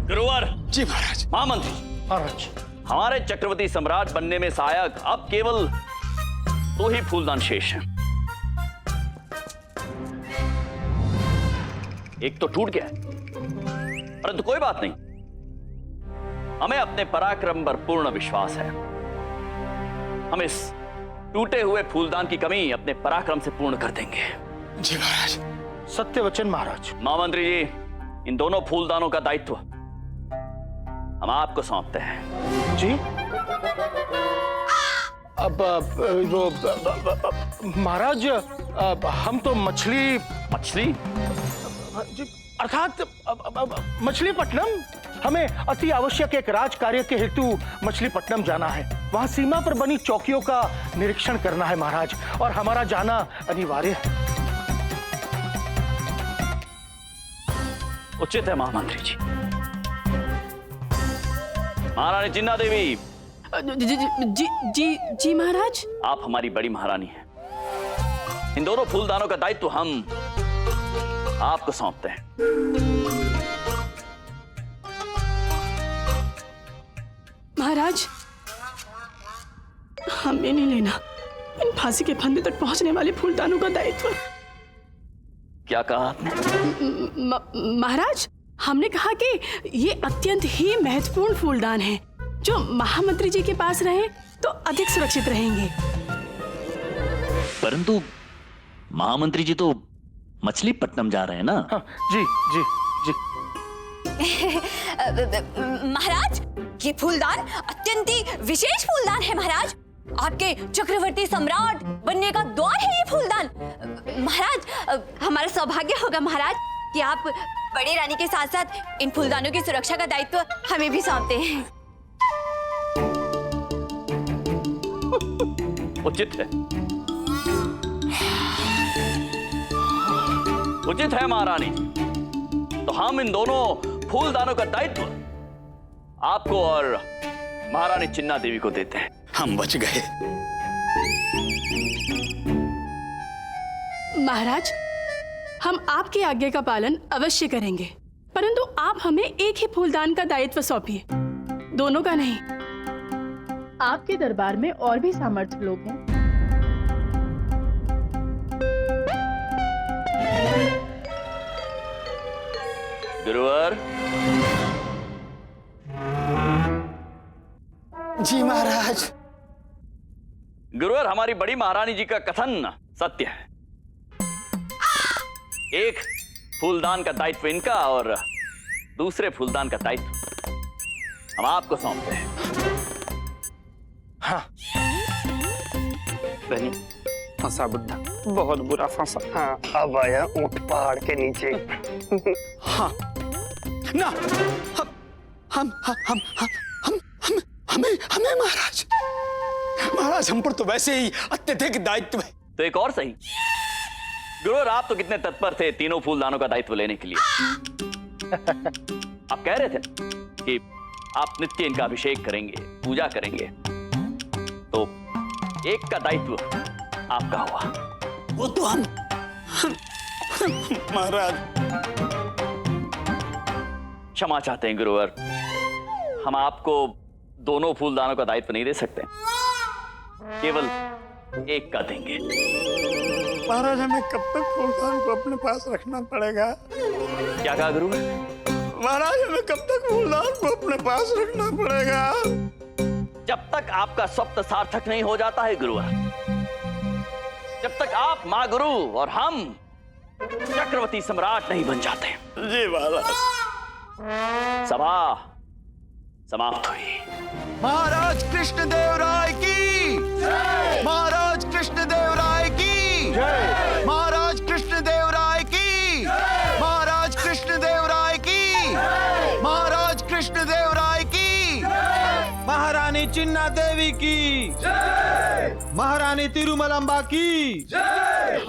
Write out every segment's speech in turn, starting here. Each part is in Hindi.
गुरुवर। जी महाराज। महामंत्री महाराज, हमारे चक्रवर्ती सम्राट बनने में सहायक अब केवल 2 ही फूलदान शेष हैं। एक तो टूट गया है, परंतु कोई बात नहीं, हमें अपने पराक्रम पर पूर्ण विश्वास है। हम इस टूटे हुए फूलदान की कमी अपने पराक्रम से पूर्ण कर देंगे। जी महाराज। सत्य वचन महाराज। महामंत्री जी, इन दोनों फूलदानों का दायित्व हम आपको सौंपते हैं। जी। अब महाराज, हम तो मछली अर्थात मछलीपट्टनम, हमें अति आवश्यक एक राज कार्य के हेतु मछलीपट्टनम जाना है। वहां सीमा पर बनी चौकियों का निरीक्षण करना है महाराज, और हमारा जाना अनिवार्य है। उचित है महामंत्री जी। महारानी चिन्ना देवी। जी महाराज। आप हमारी बड़ी महारानी हैं। इन दोनों फूलदानों का दायित्व हम आपको सौंपते हैं। महाराज, हमें नहीं लेना इन फांसी के फंदे तक पहुंचने वाले फूलदानों का दायित्व। क्या कहा आपने? महाराज, हमने कहा कि ये अत्यंत ही महत्वपूर्ण फूलदान है, जो महामंत्री जी के पास रहे तो अधिक सुरक्षित रहेंगे। परंतु महामंत्री जी तो मछलीपट्टनम जा रहे हैं ना? हाँ, जी जी जी। महाराज, ये फूलदान अत्यंत ही विशेष फूलदान है महाराज। आपके चक्रवर्ती सम्राट बनने का द्वार है ये फूलदान। महाराज, हमारा सौभाग्य होगा महाराज कि आप बड़ी रानी के साथ साथ इन फूलदानों की सुरक्षा का दायित्व हमें भी सौंपते हैं। उचित है, उचित है महारानी। तो हम इन दोनों फूलदानों का दायित्व आपको और महारानी चिन्ना देवी को देते हैं। हम बच गए। महाराज, हम आपकी आज्ञा का पालन अवश्य करेंगे, परंतु आप हमें एक ही फूलदान का दायित्व सौंपिए, दोनों का नहीं। आपके दरबार में और भी सामर्थ्य लोग हैं। गुरुवर। जी महाराज। गुरुवर, हमारी बड़ी महारानी जी का कथन सत्य है। एक फूलदान का दायित्व इनका और दूसरे फूलदान का दायित्व हम आपको सौंपते हैं। हाँ। बनी फंसा बुड्ढा, बहुत बुरा फंसा। हाँ, अब आया ऊंट पहाड़ के नीचे। हाँ ना, हमें महाराज हम पर तो वैसे ही अत्यधिक दायित्व है। तो एक और सही। गुरुवर, आप तो कितने तत्पर थे तीनों फूलदानों का दायित्व लेने के लिए। आप कह रहे थे कि आप नित्य इनका अभिषेक करेंगे, पूजा करेंगे, तो एक का दायित्व आपका हुआ। वो तो हम महाराज क्षमा चाहते हैं गुरुवर, हम आपको दोनों फूलदानों का दायित्व नहीं दे सकते, केवल एक का देंगे। महाराज, हमें कब तक फूलदान को अपने पास रखना पड़ेगा? क्या कहा गुरुवर? महाराज, हमें कब तक फूलदान को अपने पास रखना पड़ेगा? जब तक आपका स्वप्न सार्थक नहीं हो जाता है गुरुवर, जब तक आप मां गुरु और हम चक्रवर्ती सम्राट नहीं बन जाते। जी महाराज। सभा समाप्त हुई। महाराज कृष्णदेव राय की जय। महाराज कृष्णदेव राय की जय। महाराज कृष्णदेव राय की जय। महाराज कृष्णदेव राय की जय। महाराज कृष्णदेव राय की जय। महारानी चिन्ना देवी की जय। महारानी तिरुमलंबा की जय।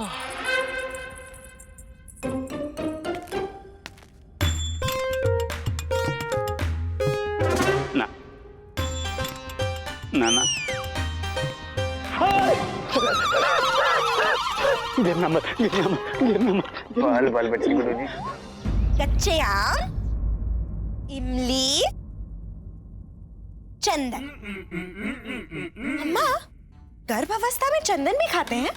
ना ना, गिरना मत, गिरना मत, गिरना मत। बाल बाल बच्चे गुरुजी। कच्चे आम, इमली, चंदन। अम्मा, गर्भावस्था में चंदन भी खाते हैं?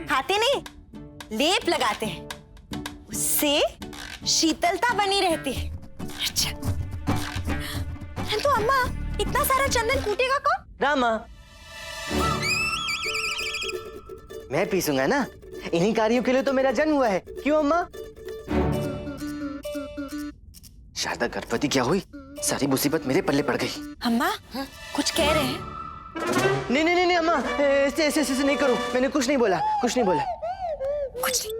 खाते नहीं, लेप लगाते हैं, उससे शीतलता बनी रहती है। अच्छा, तो अम्मा इतना सारा चंदन कूटेगा कौन? रामा, मैं पीसूंगा ना, इन्हीं कार्यों के लिए तो मेरा जन्म हुआ है। क्यों अम्मा? शारदा गर्भवती क्या हुई? सारी मुसीबत मेरे पल्ले पड़ गई। अम्मा कुछ कह रहे हैं? नहीं नहीं नहीं अम्मा, ऐसे नहीं करो, मैंने कुछ नहीं बोला, कुछ नहीं बोला। कुछ नहीं।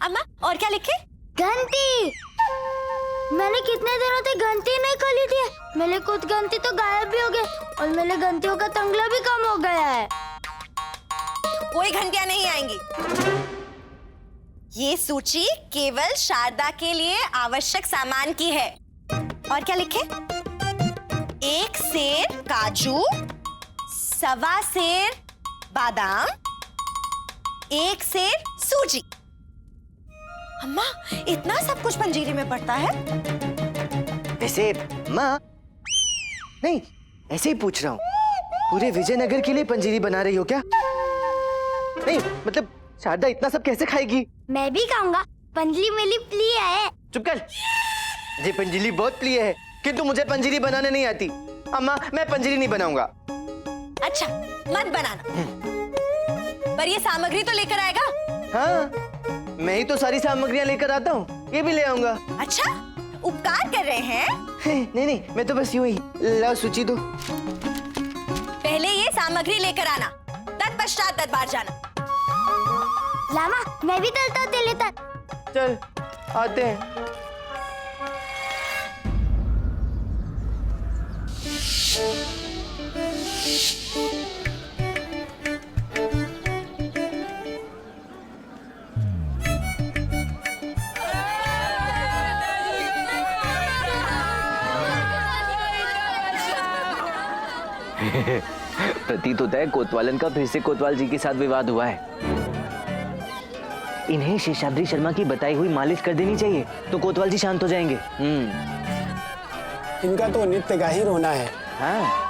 अम्मा और क्या लिखे? घंटी। मैंने कितने दिनों से घंटी नहीं खोली थी। मेरे कुछ घंटी तो गायब भी हो गए और मेरे घंटियों का तंगला भी कम हो गया है। कोई घंटियां नहीं आएंगी। ये सूची केवल शारदा के लिए आवश्यक सामान की है। और क्या लिखे? 1 सेर काजू, 1.25 सेर बादाम, 1 सेर सूजी। अम्मा इतना सब कुछ पंजीरी में पड़ता है? ऐसे माँ नहीं, ऐसे ही पूछ रहा हूँ। पूरे विजयनगर के लिए पंजीरी बना रही हो क्या? नहीं मतलब शारदा इतना सब कैसे खाएगी? मैं भी खाऊंगा, पंजली मेरी प्रिय है। चुप कर। मुझे पंजीरी बहुत प्रिय है, किंतु मुझे पंजीरी बनाने नहीं आती। अम्मा मैं पंजीरी नहीं बनाऊंगा। अच्छा मत बनाना, पर ये सामग्री तो लेकर आएगा। हाँ, मैं ही तो सारी सामग्रियां लेकर आता हूँ, ये भी ले आऊंगा। अच्छा उपकार कर रहे हैं? नहीं नहीं, मैं तो बस यूं ही। लाओ सूची दो। पहले ये सामग्री लेकर आना, तत्पश्चात दरबार जाना। लामा मैं भी तलता दे लेता। चल आते हैं। प्रतीत होता है कोतवालन का फिर से कोतवाल जी के साथ विवाद हुआ है। इन्हें शेषाद्री शर्मा की बताई हुई मालिश कर देनी चाहिए तो कोतवाल जी शांत हो जाएंगे। इनका तो नित्य गाहिर होना है। हाँ।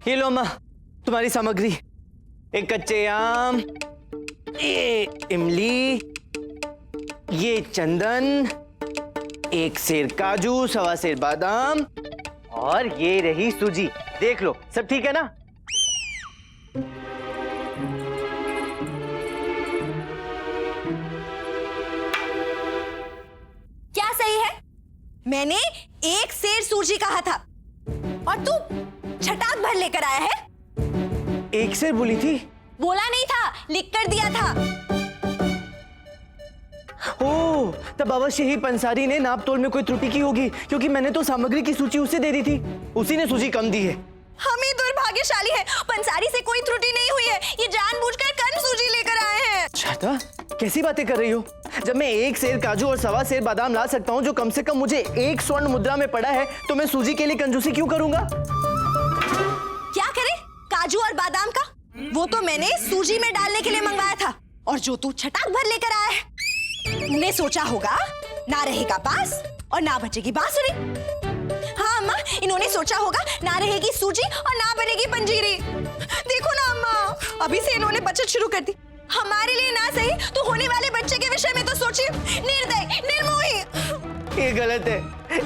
ये लो अम्मा तुम्हारी सामग्री। एक कच्चे आम, ये इमली, ये चंदन, 1 सेर काजू, 1.25 सेर बादाम और ये रही सूजी। देख लो सब ठीक है ना? क्या सही है? मैंने 1 सेर सूजी कहा था और तू छटाक भर लेकर आया है। 1 सेर बोली थी? बोला नहीं था, लिख कर दिया था। ओह, तब अवश्य ही पंसारी ने नाप तोल में कोई त्रुटि की होगी, क्योंकि मैंने तो सामग्री की सूची उसे दे दी थी, उसी ने सूची कम दी है। हम ही दुर्भाग्यशाली हैं, पंसारी से कोई त्रुटि नहीं हुई है, ये जानबूझकर कम सूजी लेकर आए हैं। शारदा कैसी बातें कर रही हो? जब मैं 1 सेर काजू और 1.25 सेर बादाम ला सकता हूँ जो कम से कम मुझे 1 स्वर्ण मुद्रा में पड़ा है, तो मैं सूजी के लिए कंजूसी क्यों करूंगा? क्या करे काजू और बादाम का? वो तो मैंने सूजी में डालने के लिए मंगवाया था, और जो तू छटाक भर लेकर आया है, ने सोचा होगा ना रहेगा बांस और ना बचेगी बांसुरी। हाँ अम्मा, इन्होंने सोचा होगा ना रहेगी सूजी और ना बनेगी पंजीरी। देखो ना अम्मा, अभी से इन्होंने बचत शुरू कर दी। हमारे लिए ना सही तो होने वाले बच्चे के विषय में तो सोचिए। निर्दयी, निर्मोही। ये गलत है,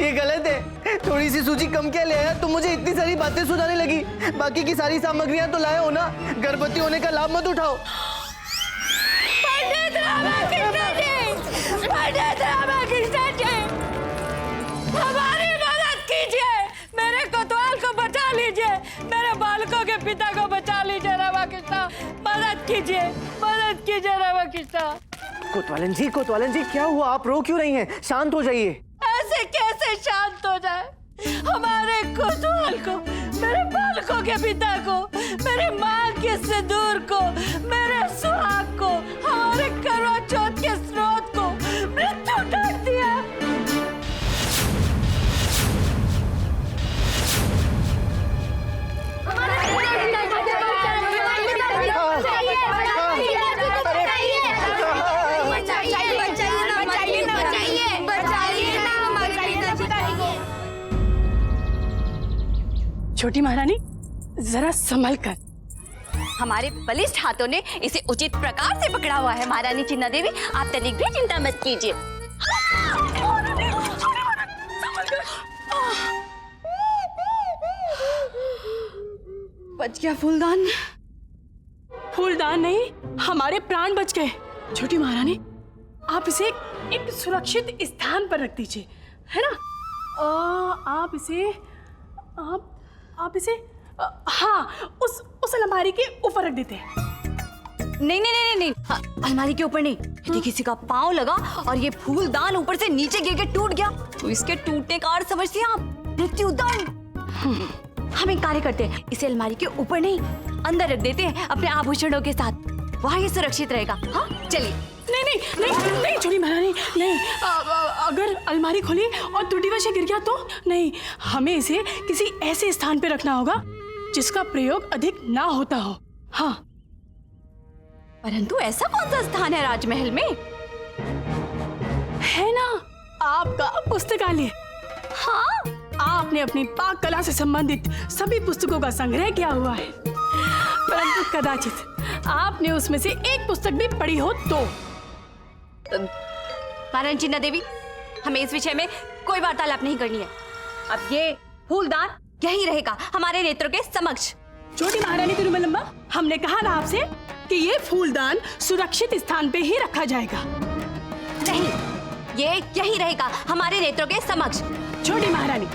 ये गलत है। थोड़ी सी सूजी कम क्या ले आया? तुम मुझे इतनी सारी बातें सुनाने लगी, बाकी की सारी सामग्रियां तो लाए हो ना। गर्भवती होने का लाभ मत उठाओ। पंडित रामाकृष्ण जी, हमारी मदद कीजिए, मेरे कोतवाल को बचा लीजिए, मेरे बालकों के पिता को बचा लीजिए रामाकृष्ण, मदद कीजिए, मदद कीजिए रामाकृष्ण। कोतवालन जी क्या हुआ? आप रो क्यों रही हैं? शांत हो जाइए। ऐसे कैसे शांत हो जाए? हमारे कोतवाल को, मेरे बालकों के पिता को, मेरे माँ के सिंदूर को, मेरे सुहाग को, हमारे करवा चौथ के स्रोत को मृत्यु ढक दिया। छोटी महारानी जरा संभल कर। हमारे बलिष्ठ हाथों ने इसे उचित प्रकार से पकड़ा हुआ है महारानी चिन्ना देवी, आप तनिक भी चिंता मत कीजिए। बच गया फूलदान। फूलदान नहीं, हमारे प्राण बच गए। छोटी महारानी, आप इसे एक सुरक्षित स्थान पर रख दीजिए, है ना? आप इसे हाँ, उस अलमारी के ऊपर रख देते हैं। नहीं, हाँ, अलमारी के ऊपर नहीं। यदि किसी का पाँव लगा और ये फूलदान ऊपर से नीचे गिर के टूट गया तो इसके टूटने का अर्थ समझती हैं आप? मृत्युदंड। हम एक कार्य करते हैं, इसे अलमारी के ऊपर नहीं अंदर रख देते हैं अपने आभूषणों के साथ, वहाँ ये सुरक्षित रहेगा। हाँ चलिए। नहीं छोटी महारानी, नहीं। अगर अलमारी खुली और त्रुटिवश गिर गया तो नहीं, हमें इसे किसी ऐसे स्थान पे रखना होगा जिसका प्रयोग अधिक ना होता हो। हाँ, परंतु ऐसा कौन सा स्थान है राजमहल में? है ना आपका पुस्तकालय। हाँ, आपने अपनी पाक कला से संबंधित सभी पुस्तकों का संग्रह किया हुआ है, परंतु कदाचित आपने उसमें से एक पुस्तक भी पढ़ी हो तो। महारानी चिन्ना देवी, हमें इस विषय में कोई वार्तालाप नहीं करनी है। अब ये फूलदान यही रहेगा हमारे नेत्रों के समक्ष। छोटी महारानी तिरुमलम्बा, हमने कहा ना आपसे कि ये फूलदान सुरक्षित स्थान पे ही रखा जाएगा। नहीं, ये यही रहेगा हमारे नेत्रों के समक्ष। छोटी महारानी,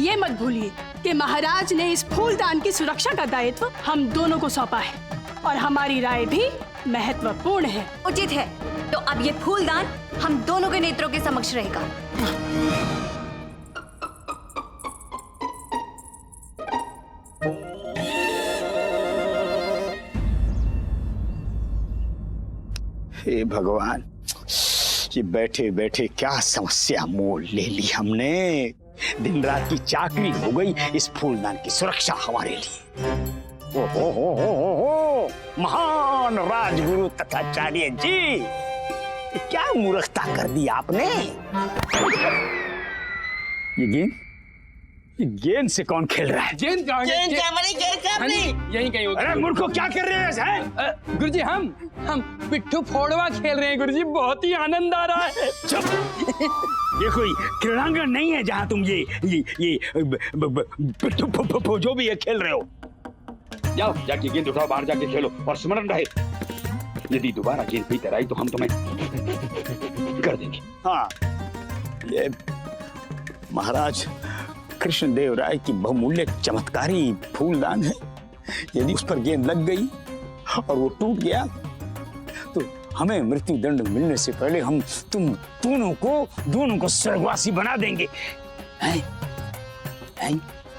ये मत भूलिए कि महाराज ने इस फूलदान की सुरक्षा का दायित्व हम दोनों को सौंपा है और हमारी राय भी महत्वपूर्ण है। उचित है, तो अब ये फूलदान हम दोनों के नेत्रों के समक्ष रहेगा। हे भगवान, ये बैठे बैठे क्या समस्या मोल ले ली हमने। दिन रात की चाकरी हो गई इस फूलदान की सुरक्षा हमारे लिए। हो महान राजगुरु तथाचार्य जी, ये क्या मूर्खता कर दी आपने। ये गेंद से कौन खेल रहा है? गेंद कहाँ यही कहीं होगी। अरे मूर्खों, क्या कर रहे हैं? गुरुजी हम पिट्ठू फोड़वा खेल रहे हैं गुरुजी, बहुत ही आनंद आ रहा है। ये कोई क्रीड़ांगण नहीं है जहाँ तुम ये पिट्ठू जो भी है खेल रहे हो। जाओ जाके गेंद उठाओ, बाहर जाके खेलो और स्मरण रहे, यदि दोबारा गेंद भीतर आई तो हम तुम्हें कर देंगे। हाँ, ये महाराज कृष्णदेव राय की बहुमूल्य चमत्कारी फूलदान है। यदि उस पर गेंद लग गई और वो टूट गया तो हमें मृत्यु दंड मिलने से पहले हम तुम दोनों को स्वर्गवासी बना देंगे। हैं?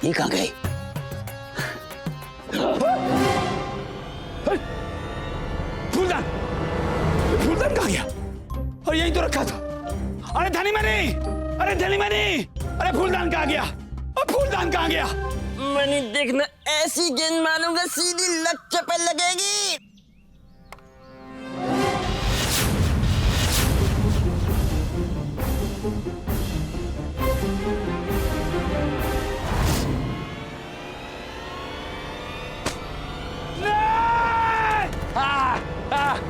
ये कहाँ गए? फूलदान कहाँ गया? और यहीं तो रखा था। अरे धनी मनी, अरे फूलदान कहाँ गया? फूलदान कहाँ गया? मनी देखना, ऐसी गेंद मारूंगा सीधी लक्ष्य पर लगेगी।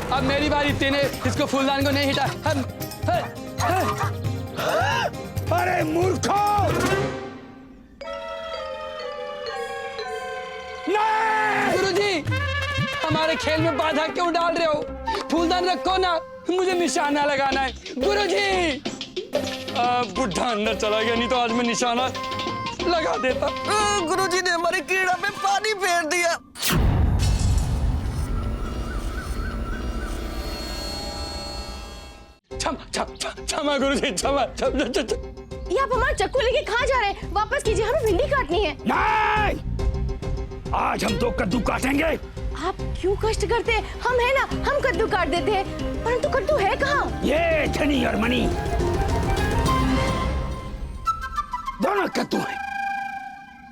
अब मेरी बारी, तेने इसको फूलदान को नहीं हिटा। अरे मूर्खों! गुरुजी, हमारे खेल में बाधा क्यों डाल रहे हो? फूलदान रखो ना, मुझे निशाना लगाना है। गुरुजी, बुढ़ा अंदर चला गया, नहीं तो आज मैं निशाना लगा देता। गुरुजी ने हमारी क्रीड़ा में पानी फेर दिया। क्षमा गुरुजी, क्षमा। ये आप हमारा चक्कू लेके कहाँ जा रहे हैं? वापस कीजिए, हमें भिंडी काटनी है। नहीं! आज हम तो कद्दू काटेंगे। आप क्यों कष्ट करते हैं? हम है ना, हम कद्दू काट देते हैं, परंतु कद्दू है कहाँ? ये धनी और मनी दोनों कद्दू हैं।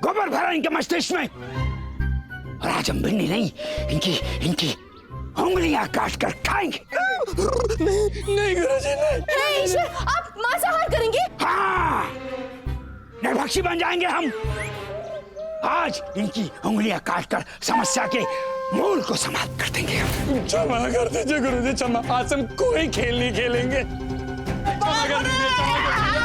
गोबर भरा इनके मस्तिष्क में, और आज हम भिंडी नहीं, इनकी उंगलियां काट कर खाएंगे। नहीं गुरुजी, नहीं। ईश्वर, आप मांसाहार करेंगे? हाँ, निर्भक्षी बन जाएंगे हम। आज इनकी उंगलियां काटकर समस्या के मूल को समाप्त कर देंगे हम। क्षमा कर दीजिए गुरुजी, क्षमा। आज हम कोई खेल नहीं खेलेंगे। क्षमा कर दीजिए, क्षमा कर दीजिए।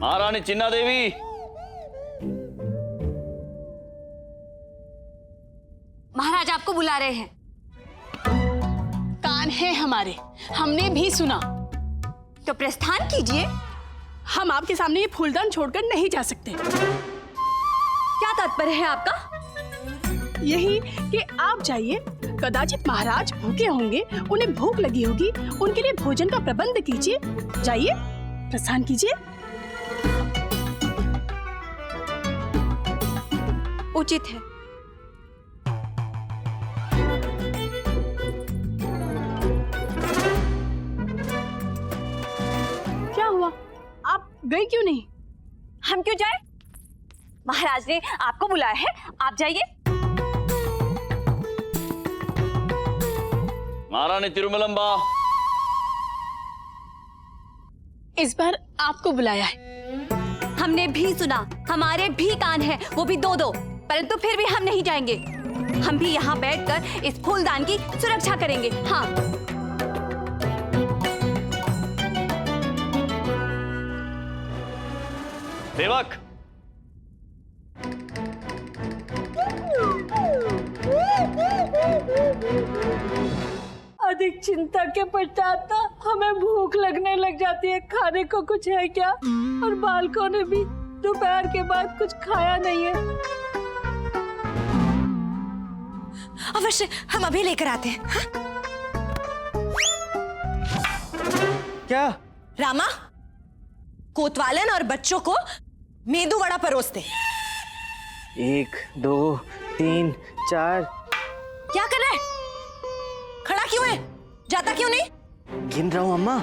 महारानी चिन्ना देवी, महाराज आपको बुला रहे हैं। कान है हमारे, हमने भी सुना। तो प्रस्थान कीजिए। हम आपके सामने ये फूलदान छोड़कर नहीं जा सकते। क्या तात्पर्य है आपका? यही कि आप जाइए, कदाचित महाराज भूखे होंगे, उन्हें भूख लगी होगी, उनके लिए भोजन का प्रबंध कीजिए। जाइए, प्रस्थान कीजिए। उचित है। क्या हुआ, आप गई क्यों नहीं? हम क्यों जाए? महाराज ने आपको बुलाया है, आप जाइए। महारानी तिरुमलम्बा, इस बार आपको बुलाया है। हमने भी सुना, हमारे भी कान हैं, वो भी दो दो, परंतु फिर भी हम नहीं जाएंगे। हम भी यहाँ बैठकर इस फूलदान की सुरक्षा करेंगे। हाँ। सेवक, अधिक चिंता के पश्चात हमें भूख लगने लग जाती है। खाने को कुछ है क्या? और बालकों ने भी दोपहर के बाद कुछ खाया नहीं है। अवश्य, हम अभी लेकर आते हैं। हाँ? क्या? रामा, कोतवालन और बच्चों को मेदू वड़ा परोस दे। 1 2 3 4। क्या कर रहा है? खड़ा क्यों है? जाता क्यों नहीं? गिन रहा हूँ अम्मा,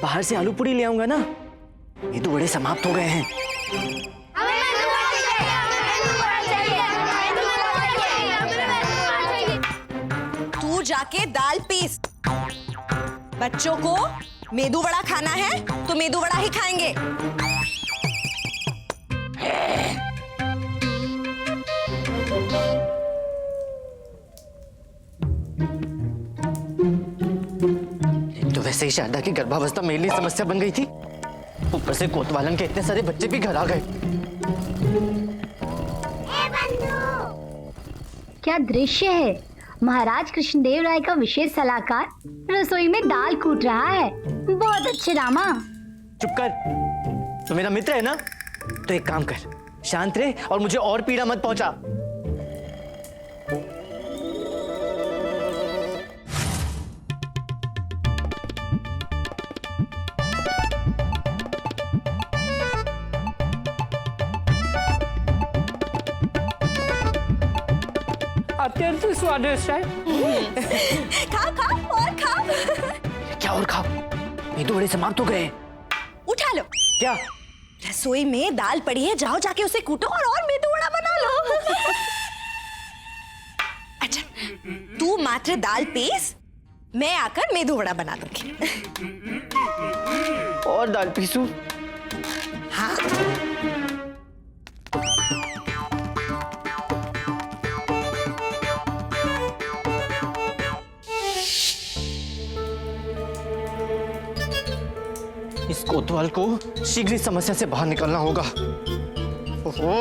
बाहर से आलू पूरी ले आऊंगा ना। ये तो बड़े समाप्त हो गए हैं। तू जाके दाल पीस। बच्चों को मेदू वड़ा खाना है तो मेदू वड़ा ही खाएंगे। तो वैसे ही शारदा की गर्भावस्था मेरे लिए समस्या बन गई थी, ऊपर से कोतवालन के इतने सारे बच्चे भी घर आ गए। क्या दृश्य है! महाराज कृष्णदेव राय का विशेष सलाहकार रसोई में दाल कूट रहा है। बहुत अच्छे रामा। चुप कर, तो मेरा मित्र है ना, तो एक काम कर, शांत रहे और मुझे और पीड़ा मत पहुंचा। अत्यंत स्वादिष्ट है। खा खा और खा। क्या और खाओ? मेदू वड़े समाप्त हो गए। उठा लो। क्या? रसोई में दाल पड़ी है, जाओ जाके उसे कूटो और मेदू वड़ा बना लो। अच्छा, तू मात्र दाल पीस, मैं आकर मेदू वड़ा बना दूंगी। और दाल पीसू? हाँ। इस कोतवाल को शीघ्र इस समस्या से बाहर निकलना होगा। ओहो।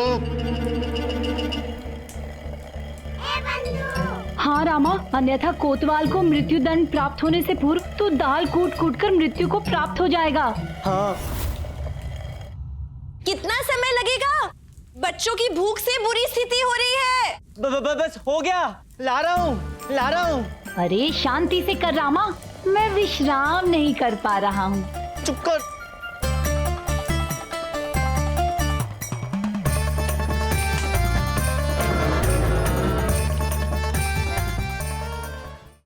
हाँ रामा, अन्यथा कोतवाल को मृत्यु दंड प्राप्त होने से पूर्व तो दाल कूट कूट कर मृत्यु को प्राप्त हो जाएगा। हाँ। कितना समय लगेगा? बच्चों की भूख से बुरी स्थिति हो रही है। बस हो गया, ला रहा हूँ। अरे शांति से कर रामा, मैं विश्राम नहीं कर पा रहा हूँ। चुप कर।